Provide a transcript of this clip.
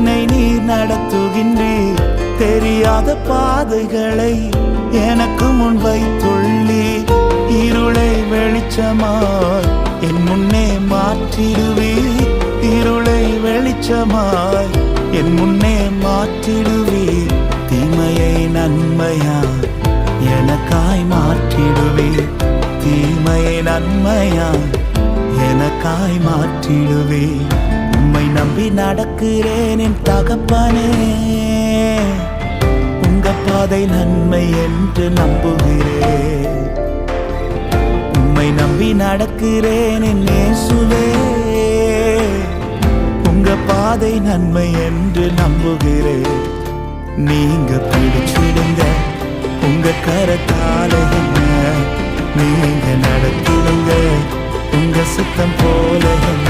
என்னை நீர் நடத்துகின்றீர். தெரியாத பாதைகளை எனக்கு முன் வைத்துள்ளீர். இருளை வெளிச்சமாய் என் முன்னே மாற்றிடுவீர். இருளை வெளிச்சமாய் என் முன்னே மாற்றிடுவீர். தீமையை நன்மையாய் எனக்காய் மாற்றிடுவீர். தீமையை நன்மையாய் எனக்காய் மாற்றிடுவீர். உம்மை நம்பி நடக்கிறேன் என் தகப்பனே. உங்க பாதை நன்மை என்று நம்புகிறேன். உம்மை நம்பி நடக்கிறேன் என் இயேசுவே. உங்க பாதை நன்மை என்று நம்புகிறேன். நீங்க பிடிச்சிடுங்க உங்க கரத்தால என்ன. நீங்க நடத்திடுங்க உங்க சித்தம் போல என்ன.